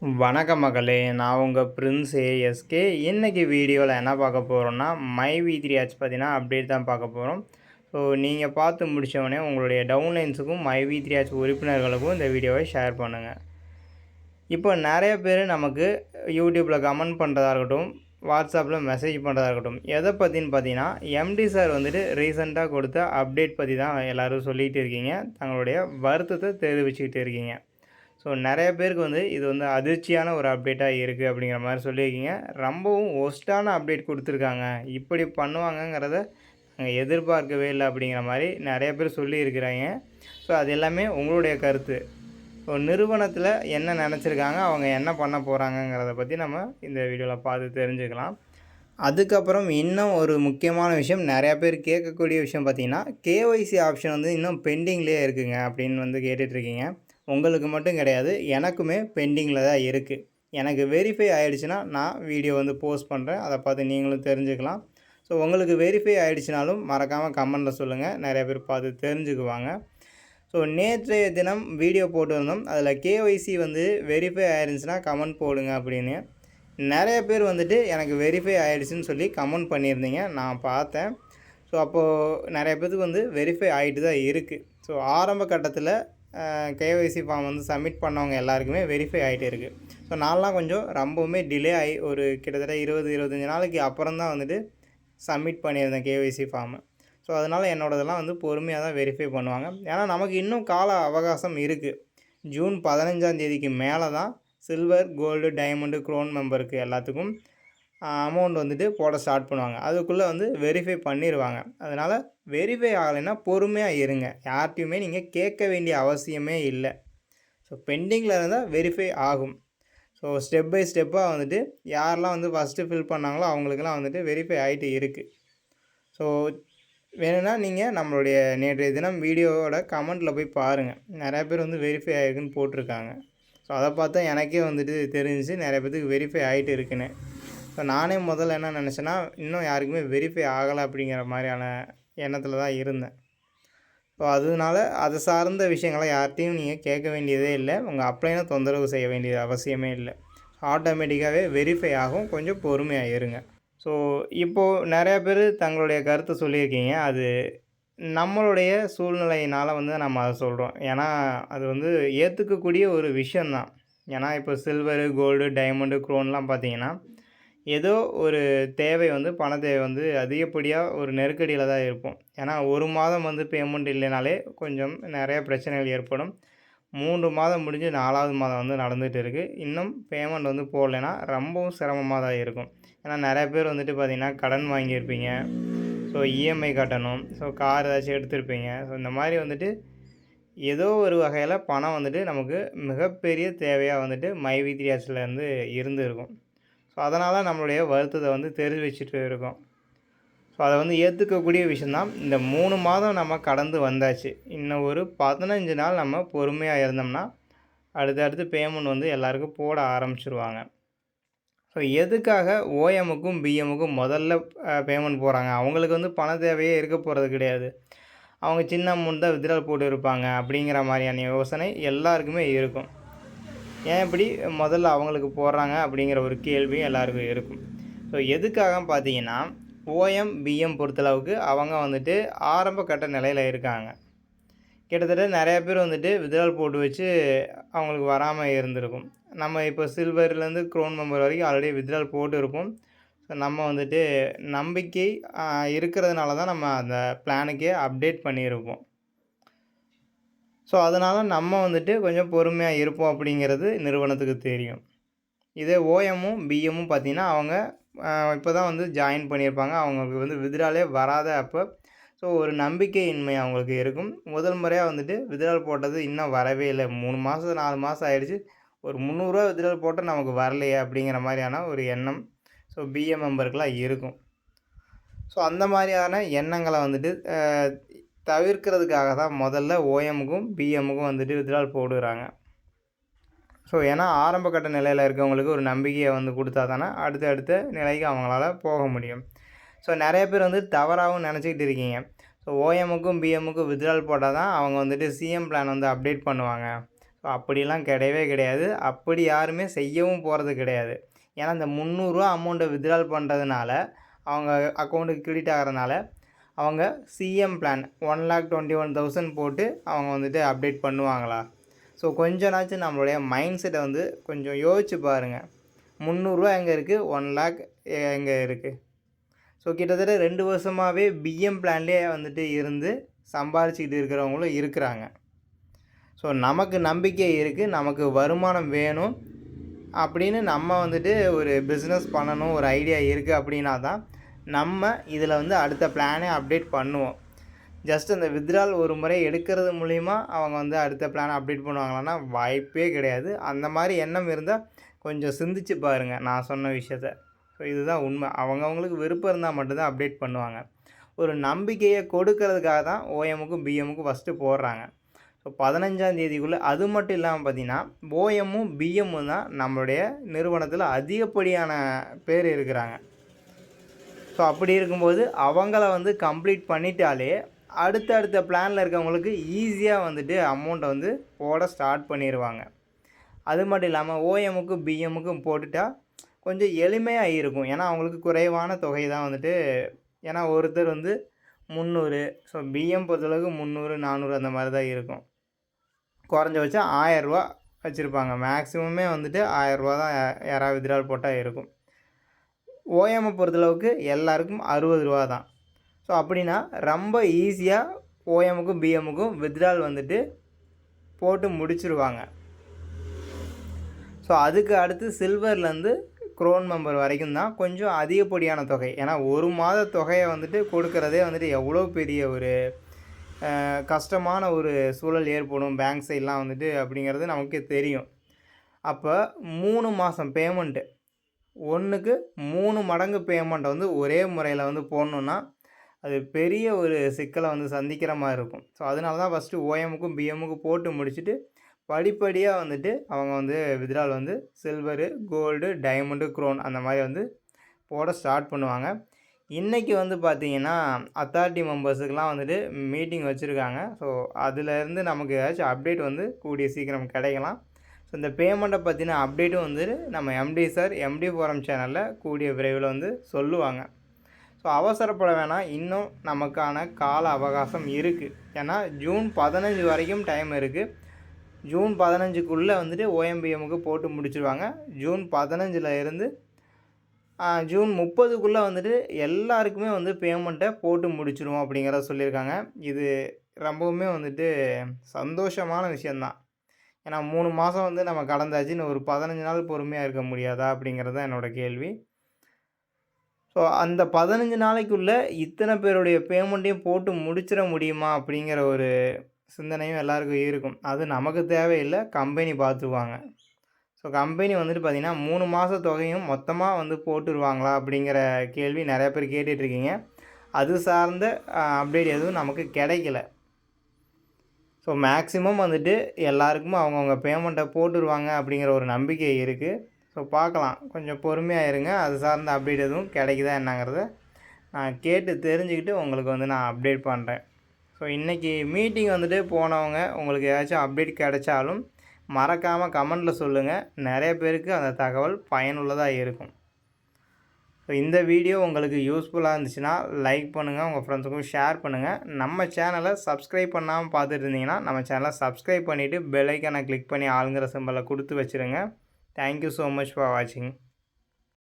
வணக்கம் மகளே, நான் உங்கள் பிரின்ஸ் ஏஎஸ்கே. இன்றைக்கி வீடியோவில் என்ன பார்க்க போகிறோன்னா, மை வி3 ஆட்சி பார்த்தீங்கன்னா அப்டேட் தான் பார்க்க போகிறோம். ஸோ நீங்கள் பார்த்து முடித்தவொடனே உங்களுடைய டவுன்லைன்ஸுக்கும் மை வி3 ஆட்சி உறுப்பினர்களுக்கும் இந்த வீடியோவை ஷேர் பண்ணுங்கள். இப்போ நிறைய பேர் நமக்கு யூடியூப்பில் கமெண்ட் பண்ணுறதா இருக்கட்டும், வாட்ஸ்அப்பில் மெசேஜ் பண்ணுறதா இருக்கட்டும், எதை பற்றின்னு பார்த்தீங்கன்னா எம்டி சார் ரீசெண்டாக கொடுத்த அப்டேட் பற்றி தான் எல்லோரும் சொல்லிகிட்டு இருக்கீங்க, தங்களுடைய வருத்தத்தை தெரிவிச்சுக்கிட்டு இருக்கீங்க. ஸோ நிறைய பேருக்கு இது அதிர்ச்சியான ஒரு அப்டேட்டாக இருக்குது அப்படிங்கிற மாதிரி சொல்லியிருக்கீங்க. ரொம்பவும் ஒஸ்ட்டான அப்டேட் கொடுத்துருக்காங்க, இப்படி பண்ணுவாங்கங்கிறத நாங்கள் எதிர்பார்க்கவே இல்லை அப்படிங்கிற மாதிரி நிறைய பேர் சொல்லியிருக்கிறாங்க. ஸோ அது எல்லாமே உங்களுடைய கருத்து. ஸோ நிறுவனத்தில் என்ன நினச்சிருக்காங்க, அவங்க என்ன பண்ண போகிறாங்கங்கிறத பற்றி நம்ம இந்த வீடியோவில் பார்த்து தெரிஞ்சுக்கலாம். அதுக்கப்புறம் இன்னும் ஒரு முக்கியமான விஷயம், நிறையா பேர் கேட்கக்கூடிய விஷயம் பார்த்திங்கன்னா, கேஒய்சி ஆப்ஷன் இன்னும் பெண்டிங்லேயே இருக்குங்க அப்படின்னு கேட்டுட்ருக்கீங்க. உங்களுக்கு மட்டும் கிடையாது, எனக்குமே பெண்டிங்கில் தான் இருக்குது. எனக்கு வெரிஃபை ஆகிடுச்சுன்னா நான் வீடியோ போஸ்ட் பண்ணுறேன், அதை பார்த்து நீங்களும் தெரிஞ்சுக்கலாம். ஸோ உங்களுக்கு வெரிஃபை ஆகிடுச்சினாலும் மறக்காமல் கமெண்ட்டில் சொல்லுங்கள், நிறைய பேர் பார்த்து தெரிஞ்சுக்குவாங்க. ஸோ நேற்றைய தினம் வீடியோ போட்டுருந்தோம், அதில் கேஒய்சி வெரிஃபை ஆகிடுச்சுன்னா கமெண்ட் போடுங்க அப்படின்னு. நிறைய பேர் எனக்கு வெரிஃபை ஆகிடுச்சின்னு சொல்லி கமெண்ட் பண்ணியிருந்தீங்க, நான் பார்த்தேன். ஸோ அப்போது நிறைய பேருக்கு வெரிஃபை ஆகிட்டு தான் இருக்குது. ஸோ ஆரம்ப கட்டத்தில் கேஒய்சி ஃபார்ம் சப்மிட் பண்ணவங்க எல்லாருக்குமே வெரிஃபை ஆகிட்டே இருக்குது. ஸோ நான்லாம் கொஞ்சம் ரொம்பவுமே டிலே ஆகி ஒரு கிட்டத்தட்ட 20-25 நாளைக்கு அப்புறம் தான் சப்மிட் பண்ணியிருந்தேன் கேஒய்சி ஃபார்மு. ஸோ அதனால் என்னோடதெல்லாம் பொறுமையாக தான் வெரிஃபை பண்ணுவாங்க. ஏன்னா நமக்கு இன்னும் கால அவகாசம் இருக்குது. ஜூன் 15ஆம் தேதிக்கு மேலே தான் சில்வர், கோல்டு, டைமண்டு, க்ரோன் மெம்பருக்கு எல்லாத்துக்கும் அமௌண்ட் போட ஸ்டார்ட் பண்ணுவாங்க. அதுக்குள்ளே வெரிஃபை பண்ணிடுவாங்க. அதனால் வெரிஃபை ஆகலைன்னா பொறுமையாக இருங்க, யார்ட்டையுமே நீங்கள் கேட்க வேண்டிய அவசியமே இல்லை. ஸோ பெண்டிங்கில் இருந்தால் வெரிஃபை ஆகும். ஸோ ஸ்டெப் பை ஸ்டெப்பாக யாரெல்லாம் ஃபஸ்ட்டு ஃபில் பண்ணாங்களோ அவங்களுக்கெல்லாம் வெரிஃபை ஆகிட்டு இருக்குது. ஸோ வேணும்னா நீங்கள் நம்மளுடைய நேற்றைய தினம் வீடியோவோட கமெண்ட்டில் போய் பாருங்கள், நிறையா பேர் வெரிஃபை ஆகிருக்குன்னு போட்டிருக்காங்க. ஸோ அதை பார்த்தா எனக்கே தெரிஞ்சிச்சு நிறைய பேருக்கு வெரிஃபை ஆகிட்டு இருக்குன்னு. ஸோ நானே முதல்ல என்ன நினச்சேன்னா, இன்னும் யாருக்குமே வெரிஃபை ஆகலை அப்படிங்கிற மாதிரியான எண்ணத்தில் தான் இருந்தேன். ஸோ அதனால அதை சார்ந்த விஷயங்களை யார்கிட்டையும் நீங்கள் கேட்க வேண்டியதே இல்லை, உங்கள் அப்ளைனை தொந்தரவு செய்ய வேண்டியது அவசியமே இல்லை. ஆட்டோமேட்டிக்காகவே வெரிஃபை ஆகும், கொஞ்சம் பொறுமையாக இருங்க. ஸோ இப்போது நிறையா பேர் தங்களுடைய கருத்தை சொல்லியிருக்கீங்க, அது நம்மளுடைய சூழ்நிலையினால் நம்ம அதை சொல்கிறோம். ஏன்னா அது ஏற்றுக்கக்கூடிய ஒரு விஷயந்தான். ஏன்னா இப்போ சில்வரு, கோல்டு, டைமண்டு, க்ரோன்லாம் பார்த்தீங்கன்னா ஏதோ ஒரு தேவை பண தேவை அதிகப்படியாக ஒரு நெருக்கடியில் தான் இருப்போம். ஏன்னா ஒரு மாதம் பேமெண்ட் இல்லைனாலே கொஞ்சம் நிறைய பிரச்சனைகள் ஏற்படும். 3 மாதம் முடிஞ்சு 4வது மாதம் நடந்துகிட்டு இருக்குது. இன்னும் பேமெண்ட் போடலைன்னா ரொம்பவும் சிரமமாக தான் இருக்கும். ஏன்னா நிறைய பேர் பார்த்திங்கன்னா கடன் வாங்கியிருப்பீங்க. ஸோ இஎம்ஐ கட்டணும். ஸோ கார் ஏதாச்சும் எடுத்திருப்பீங்க. ஸோ இந்த மாதிரி ஏதோ ஒரு வகையில் பணம் நமக்கு மிகப்பெரிய தேவையாக மை வி3 ஆட்சிலேருந்து இருந்துருக்கும். ஸோ அதனால் நம்மளுடைய வருத்தத்தை தெரிவிச்சுட்டு இருக்கோம். ஸோ அதை ஏற்றுக்கக்கூடிய விஷயந்தான். இந்த 3 மாதம் நம்ம கடந்து வந்தாச்சு. இன்னும் ஒரு 15 நாள் நம்ம பொறுமையாக இருந்தோம்னா அடுத்தடுத்து பேமெண்ட் எல்லாருக்கும் போட ஆரம்பிச்சிருவாங்க. ஸோ எதுக்காக ஓஎம்முக்கும் பிஎம்முக்கும் முதல்ல பேமெண்ட் போகிறாங்க? அவங்களுக்கு பண தேவையே இருக்க போகிறது கிடையாது. அவங்க சின்ன அமௌண்ட் தான் வித்ட்ரால் போட்டு இருப்பாங்க அப்படிங்கிற மாதிரியான யோசனை எல்லாருக்குமே இருக்கும். ஏன் இப்படி முதல்ல அவங்களுக்கு போடுறாங்க அப்படிங்கிற ஒரு கேள்வியும் எல்லாருக்கும் இருக்கும். ஸோ எதுக்காக பார்த்தீங்கன்னா, ஓஎம், பிஎம் பொறுத்தளவுக்கு அவங்க ஆரம்ப கட்ட நிலையில் இருக்காங்க. கிட்டத்தட்ட நிறையா பேர் வித்ட்ரால் போட்டு வச்சு அவங்களுக்கு வராமல் இருந்திருக்கும். நம்ம இப்போ சில்வர்லேருந்து க்ரோன் மெம்பர் வரைக்கும் ஆல்ரெடி வித்ட்ரால் போட்டு இருப்போம். ஸோ நம்ம நம்பிக்கை இருக்கிறதுனால தான் நம்ம அந்த பிளானுக்கே அப்டேட் பண்ணியிருப்போம். ஸோ அதனால் நம்ம கொஞ்சம் பொறுமையாக இருப்போம் அப்படிங்கிறது நிறுவனத்துக்கு தெரியும். இதே ஓஎம்மும் பிஎம்மும் பார்த்திங்கன்னா அவங்க இப்போ தான் ஜாயின் பண்ணியிருப்பாங்க. அவங்களுக்கு வித்ட்ராலே வராத அப்போ. ஸோ ஒரு நம்பிக்கையின்மை அவங்களுக்கு இருக்கும். முதல் முறையாக வித்ட்ரால் போட்டது இன்னும் வரவே இல்லை, 3 மாதம் 4 மாதம் ஆகிடுச்சு, ஒரு 300 ரூபா வித்ட்ரால் போட்டால் நமக்கு வரலையே அப்படிங்கிற மாதிரியான ஒரு எண்ணம் ஸோ பிஎம் மெம்பருக்கெலாம் இருக்கும். ஸோ அந்த மாதிரியான எண்ணங்களை தவிர்க்கிறதுக்காக தான் முதல்ல ஓஎம்முக்கும் பிஎம்முக்கும் வித்ட்ரால் போடுறாங்க. ஸோ ஏன்னா ஆரம்ப கட்ட நிலையில் இருக்கவங்களுக்கு ஒரு நம்பிக்கையை கொடுத்தா தானே அடுத்த நிலைக்கு அவங்களால போக முடியும். ஸோ நிறைய பேர் தவறாகவும் நினச்சிக்கிட்டு இருக்கீங்க. ஸோ ஓஎம்முக்கும் பிஎம்முக்கும் வித்ட்ரால் போட்டால் தான் அவங்க சிஎம் பிளான் அப்டேட் பண்ணுவாங்க. ஸோ அப்படிலாம் கிடையவே கிடையாது. அப்படி யாருமே செய்யவும் போகிறது கிடையாது. ஏன்னா இந்த ரூ. 300 அமௌண்ட்டை வித்ட்ரால் பண்ணுறதுனால அவங்க அக்கௌண்ட்டுக்கு கிரெடிட் ஆகிறதுனால அவங்க சிஎம் பிளான் 1,21,000 போட்டு அவங்க வந்துட்டு அப்டேட் பண்ணுவாங்களா? ஸோ கொஞ்ச நாச்சும் நம்மளுடைய மைண்ட் செட்டை வந்து கொஞ்சம் யோசிச்சு பாருங்கள். ரூ. 300 எங்கே இருக்குது, 1,00,000 எங்கே இருக்குது? ஸோ கிட்டத்தட்ட 2 வருஷமாகவே பிஎம் பிளான்லேயே வந்துட்டு இருந்து சம்பாரிச்சிக்கிட்டு இருக்கிறவங்களும் இருக்கிறாங்க. ஸோ நமக்கு நம்பிக்கை இருக்குது, நமக்கு வருமானம் வேணும் அப்படின்னு நம்ம வந்துட்டு ஒரு பிஸ்னஸ் பண்ணணும், ஒரு ஐடியா இருக்குது அப்படின்னா தான் நம்ம இதில் வந்து அடுத்த பிளானே அப்டேட் பண்ணுவோம். ஜஸ்ட் அந்த வித்ட்ரால் ஒரு முறை எடுக்கிறது மூலிமா அவங்க வந்து அடுத்த பிளானை அப்டேட் பண்ணுவாங்களான்னா வாய்ப்பே கிடையாது. அந்த மாதிரி எண்ணம் இருந்தால் கொஞ்சம் சிந்திச்சு பாருங்கள் நான் சொன்ன விஷயத்த. ஸோ இதுதான் உண்மை. அவங்கவுங்களுக்கு விருப்பம் இருந்தால் மட்டும்தான் அப்டேட் பண்ணுவாங்க. ஒரு நம்பிக்கையை கொடுக்கறதுக்காக தான் ஓஎம்முக்கும் பிஎம்முக்கும் ஃபஸ்ட்டு போடுறாங்க. ஸோ 15ஆம் தேதிக்குள்ளே. அது மட்டும் இல்லாமல் பார்த்திங்கன்னா ஓஎம்மும் பிஎம்மும் தான் நம்மளுடைய நிறுவனத்தில் அதிகப்படியான பேர் இருக்கிறாங்க. ஸோ அப்படி இருக்கும்போது அவங்கள வந்து கம்ப்ளீட் பண்ணிட்டாலே அடுத்த பிளானில் இருக்கவங்களுக்கு ஈஸியாக வந்துட்டு அமௌண்ட்டை வந்து போட ஸ்டார்ட் பண்ணிடுவாங்க. அது மட்டும் இல்லாமல் ஓஎம்முக்கும் பிஎம்முக்கும் போட்டுட்டால் கொஞ்சம் எளிமையாக இருக்கும். ஏன்னா அவங்களுக்கு குறைவான தொகை தான் வந்துட்டு, ஏன்னா ஒருத்தர் வந்து 300, ஸோ பிஎம் பொறுத்தளவுக்கு 300, 400 அந்த மாதிரி தான் இருக்கும். குறைஞ்சபட்சம் ரூ. 1000 வச்சுருப்பாங்க. மேக்ஸிமமே வந்துட்டு ரூ. 1000 தான் யாராவது வித்ட்ரால் போட்டால் இருக்கும். ஓஎம்மை பொறுத்தளவுக்கு எல்லாருக்கும் ரூ. 60 தான். ஸோ அப்படின்னா ரொம்ப ஈஸியாக ஓஎம்முக்கும் பிஎம்முக்கும் வித்ட்ரால் வந்துட்டு போட்டு முடிச்சிருவாங்க. ஸோ அதுக்கு அடுத்து சில்வர்லேருந்து க்ரோன் மெம்பர் வரைக்கும் தான் கொஞ்சம் அதிகப்படியான தொகை. ஏன்னா ஒரு மாத தொகையை வந்துட்டு கொடுக்குறதே வந்துட்டு எவ்வளோ பெரிய ஒரு கஷ்டமான ஒரு சூழல் ஏற்படும் பேங்க் சைட்லாம் வந்துட்டு அப்படிங்கிறது நமக்கு தெரியும். அப்போ 3 மாதம் பேமெண்ட்டு, ஒன்றுக்கு 3 மடங்கு பேமெண்ட்டை வந்து ஒரே முறையில் வந்து போடணுன்னா அது பெரிய ஒரு சிக்கலை வந்து சந்திக்கிற மாதிரி இருக்கும். ஸோ அதனால தான் ஃபஸ்ட்டு ஓஎம்முக்கும் பிஎம்முக்கும் போட்டு முடிச்சுட்டு படிப்படியாக வந்துட்டு அவங்க வந்து வித்ட்ரால் வந்து சில்வரு, கோல்டு, டைமண்டு, க்ரோன் அந்த மாதிரி வந்து போட ஸ்டார்ட் பண்ணுவாங்க. இன்றைக்கி வந்து பார்த்திங்கன்னா அத்தாரிட்டி மெம்பர்ஸுக்கெலாம் வந்துட்டு மீட்டிங் வச்சுருக்காங்க. ஸோ அதிலேருந்து நமக்கு ஏதாச்சும் அப்டேட் வந்து கூடிய சீக்கிரம் கிடைக்கலாம். ஸோ இந்த பேமெண்ட்டை பற்றின அப்டேட்டும் வந்து நம்ம எம்டி சார் எம்டி ஃபோரம் சேனலில் கூடிய விரைவில் வந்து சொல்லுவாங்க. ஸோ அவசரப்பட வேணாம், இன்னும் நமக்கான கால அவகாசம் இருக்குது. ஏன்னா ஜூன் 15 வரைக்கும் டைம் இருக்குது. ஜூன் 15க்குள்ளே வந்துட்டு ஓஎம்பிஎம்முக்கு போட்டு முடிச்சுருவாங்க. ஜூன் 15ல் இருந்து ஜூன் 30க்குள்ளே வந்துட்டு எல்லாருக்குமே வந்து பேமெண்ட்டை போட்டு முடிச்சிடுவோம் அப்படிங்கிறத சொல்லியிருக்காங்க. இது ரொம்பவுமே வந்துட்டு சந்தோஷமான விஷயந்தான். ஏன்னா 3 மாதம் வந்து நம்ம கடந்தாச்சு, இன்னும் ஒரு 15 நாள் பொறுமையாக இருக்க முடியாதா அப்படிங்கிறது தான் என்னோடய கேள்வி. ஸோ அந்த 15 நாளைக்குள்ளே இத்தனை பேருடைய பேமெண்ட்டையும் போட்டு முடிச்சிட முடியுமா அப்படிங்கிற ஒரு சிந்தனையும் எல்லாருக்கும் இருக்கும். அது நமக்கு தேவையில்லை, கம்பெனி பார்த்துக்குவாங்க. ஸோ கம்பெனி வந்துட்டு பார்த்திங்கன்னா 3 மாத தொகையும் மொத்தமாக வந்து போட்டுருவாங்களா அப்படிங்கிற கேள்வி நிறையா பேர் கேட்டுட்ருக்கீங்க. அது சார்ந்த அப்டேட் எதுவும் நமக்கு கிடைக்கல. ஸோ மேக்ஸிமம் வந்துட்டு எல்லாருக்கும் அவங்கவுங்க பேமெண்ட்டை போட்டுருவாங்க அப்படிங்கிற ஒரு நம்பிக்கை இருக்குது. ஸோ பார்க்கலாம், கொஞ்சம் பொறுமையாக இருங்க. அது சார்ந்த அப்டேட் எதுவும் கிடைக்குதா என்னங்கிறத நான் கேட்டு தெரிஞ்சுக்கிட்டு உங்களுக்கு வந்து நான் அப்டேட் பண்ணுறேன். ஸோ இன்றைக்கி மீட்டிங் வந்துட்டு போனவங்க உங்களுக்கு ஏதாச்சும் அப்டேட் கிடைச்சாலும் மறக்காமல் கமெண்டில் சொல்லுங்கள். நிறைய பேருக்கு அந்த தகவல் பயனுள்ளதாக இருக்கும். ஸோ இந்த வீடியோ உங்களுக்கு யூஸ்ஃபுல்லாக இருந்துச்சுன்னா லைக் பண்ணுங்கள், உங்கள் ஃப்ரெண்ட்ஸுக்கும் ஷேர் பண்ணுங்கள். நம்ம சேனலை சப்ஸ்கிரைப் பண்ணாமல் பார்த்துட்டு இருந்தீங்கன்னா நம்ம சேனலை சப்ஸ்கிரைப் பண்ணிவிட்டு பெல் ஐக்கானை கிளிக் பண்ணி ஆளுங்கிற சிம்பலை கொடுத்து வச்சுருங்க. Thank you so much for watching.